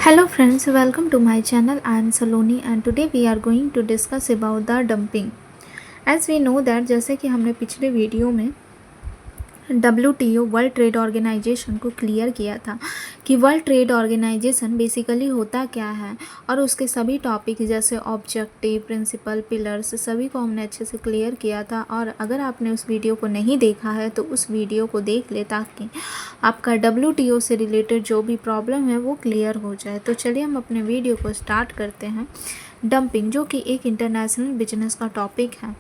Hello friends, welcome to my channel. I am Saloni and today we are going to discuss about the dumping. As we know that जैसे कि हमने पिछले video में WTO world trade organisation को clear किया था कि world trade organisation basically होता क्या है और उसके सभी टॉपिक जैसे ऑब्जेक्टिव, प्रिंसिपल, पिलर्स सभी को हमने अच्छे से क्लियर किया था। और अगर आपने उस वीडियो को नहीं देखा है तो उस वीडियो को देख ले ताकि आपका WTO से रिलेटेड जो भी प्रॉब्लम है वो क्लियर हो जाए। तो चलिए हम अपने वीडियो को स्टार्ट करते हैं। डंपिंग जो कि एक इंटरनेशनल बिजनेस का टॉपिक है।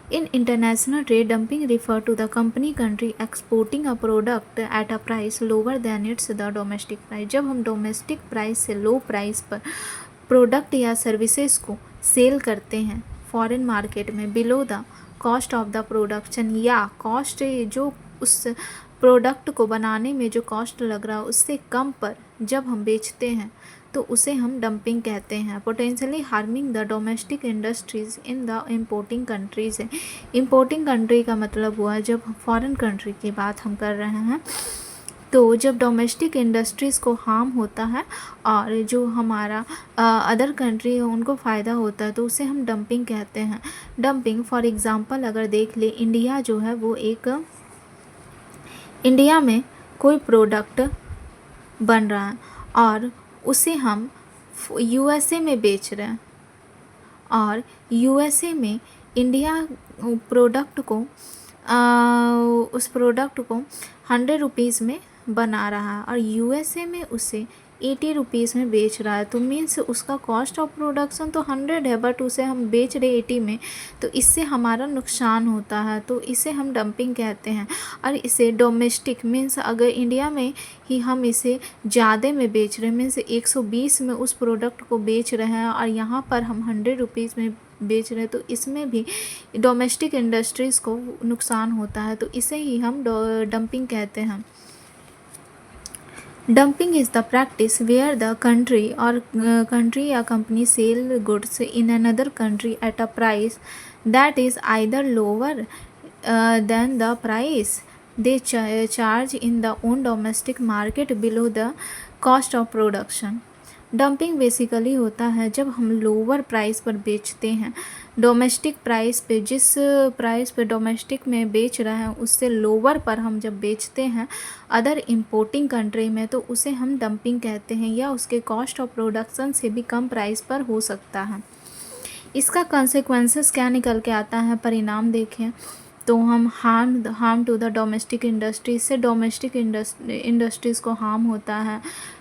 In international trade, dumping refer to the company country exporting a product at a price lower than its the domestic price। जब हम डोमेस्टिक प्राइस से लो प्राइस पर प्रोडक्ट या सर्विसेज को सेल करते हैं फॉरेन मार्केट में below the cost of the production, या कॉस्ट जो उस प्रोडक्ट को बनाने में जो कॉस्ट लग रहा है उससे कम पर जब हम बेचते हैं तो उसे हम डंपिंग कहते हैं। Potentially harming the domestic industries in the importing countries है। इम्पोर्टिंग कंट्री का मतलब हुआ जब फॉरेन कंट्री की बात हम कर रहे हैं तो जब डोमेस्टिक इंडस्ट्रीज़ को हार्म होता है और जो हमारा अदर कंट्री है उनको फ़ायदा होता है तो उसे हम डंपिंग कहते हैं। डंपिंग फॉर एग्ज़ाम्पल अगर देख ले, इंडिया जो है वो एक इंडिया में कोई प्रोडक्ट बन रहा है और उसे हम USA में बेच रहे हैं और USA में इंडिया प्रोडक्ट को उस प्रोडक्ट को 100 रुपीज़ में बना रहा है और USA में उसे 80 रुपीज़ में बेच रहा है। तो मीन्स उसका कॉस्ट ऑफ प्रोडक्शन तो 100 है बट उसे हम बेच रहे 80 में, तो इससे हमारा नुकसान होता है, तो इसे हम डंपिंग कहते हैं। और इसे डोमेस्टिक मीन्स अगर इंडिया में ही हम इसे ज़्यादा में बेच रहे हैं, मीन्स 120 में उस प्रोडक्ट को बेच रहे हैं और यहाँ पर हम 100 रुपीज़ में बेच रहे हैं, तो इसमें भी डोमेस्टिक इंडस्ट्रीज़ को नुकसान होता है, तो इसे ही हम डंपिंग कहते हैं। Dumping is the practice where the country or company sell goods in another country at a price that is either lower than the price they charge in the own domestic market below the cost of production। Dumping basically होता है जब हम lower price पर बेचते हैं, domestic price पे जिस price पे डोमेस्टिक में बेच रहे हैं उससे लोअर पर हम जब बेचते हैं अदर इम्पोर्टिंग कंट्री में तो उसे हम डंपिंग कहते हैं, या उसके कॉस्ट ऑफ प्रोडक्शन से भी कम प्राइस पर हो सकता है। इसका कंसेक्वेंसेस क्या निकल के आता है, परिणाम देखें तो हम harm to the domestic industry से डोमेस्टिक इंडस्ट्रीज़ को हार्म होता है,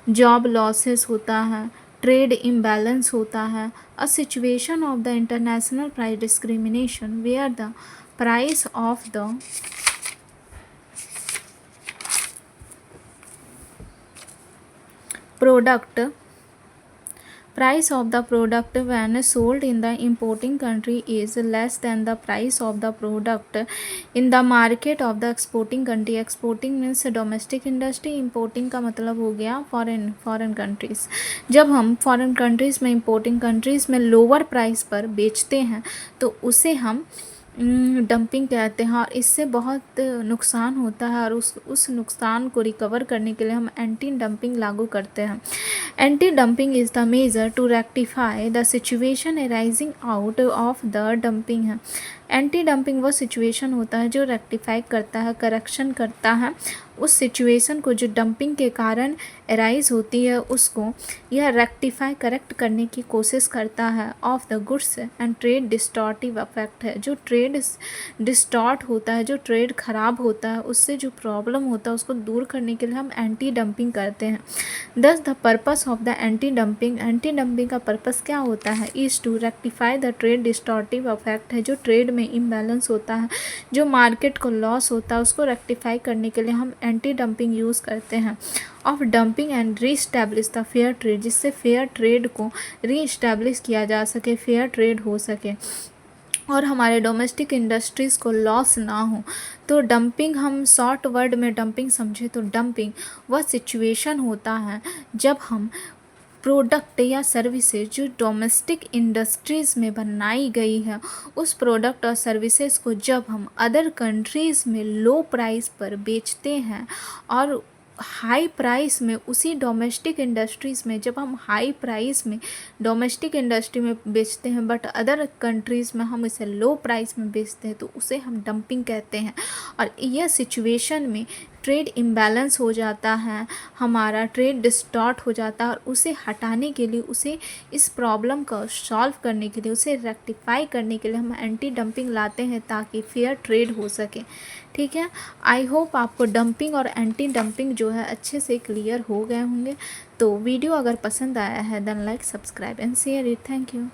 जॉब लॉसेस होता है, ट्रेड इम्बैलेंस होता है, a situation of the international price discrimination where the price of the price of the product when sold in the importing country is less than the price of the product in the market of the exporting country। exporting means domestic industry, importing का मतलब हो गया foreign countries. जब हम foreign countries में importing countries में lower price पर बेचते हैं तो उसे हम डंपिंग कहते हैं और इससे बहुत नुकसान होता है और उस नुकसान को रिकवर करने के लिए हम एंटी डंपिंग लागू करते हैं। Anti dumping is the measure to rectify the situation arising out of the dumping है। एंटी डंपिंग वो सिचुएशन होता है जो रेक्टिफाई करता है, करेक्शन करता है उस सिचुएशन को जो डंपिंग के कारण अराइज होती है, उसको यह रेक्टिफाई करेक्ट करने की कोशिश करता है of the goods and trade distortive effect है। जो ट्रेड डिस्टॉर्ट होता है, जो ट्रेड ख़राब होता है, उससे जो प्रॉब्लम होता है उसको दूर करने के लिए हम एंटी डंपिंग करते हैं। This the purpose of the anti dumping का पर्पस क्या होता है, is to rectify the trade distortive effect है। जो ट्रेड में इम्बैलेंस होता है, जो मार्केट को लॉस होता है, उसको रेक्टिफाई करने के लिए हम एंटी डंपिंग यूज़ करते हैं। Of dumping and re establish the fair trade, जिससे फेयर ट्रेड को री इस्टेब्लिश किया जा सके, फेयर ट्रेड हो सके और हमारे डोमेस्टिक इंडस्ट्रीज़ को लॉस ना हो। तो डंपिंग हम शॉर्ट वर्ड में डंपिंग समझे तो डंपिंग वह सिचुएशन होता है जब हम प्रोडक्ट या सर्विसेज जो डोमेस्टिक इंडस्ट्रीज़ में बनाई गई है उस प्रोडक्ट और सर्विसेज को जब हम अदर कंट्रीज़ में लो प्राइस पर बेचते हैं और हाई प्राइस में उसी डोमेस्टिक इंडस्ट्रीज़ में, जब हम हाई प्राइस में डोमेस्टिक इंडस्ट्री में बेचते हैं बट अदर कंट्रीज़ में हम इसे लो प्राइस में बेचते हैं, तो उसे हम डंपिंग कहते हैं। और यह सिचुएशन में ट्रेड इम्बैलेंस हो जाता है, हमारा ट्रेड डिस्टॉर्ट हो जाता है, और उसे हटाने के लिए, उसे इस प्रॉब्लम को सॉल्व करने के लिए, उसे रेक्टिफाई करने के लिए हम एंटी डंपिंग लाते हैं ताकि फेयर ट्रेड हो सके। ठीक है, आई होप आपको डंपिंग और एंटी डंपिंग जो है अच्छे से क्लियर हो गए होंगे। तो वीडियो अगर पसंद आया है then like, subscribe and share it. Thank you.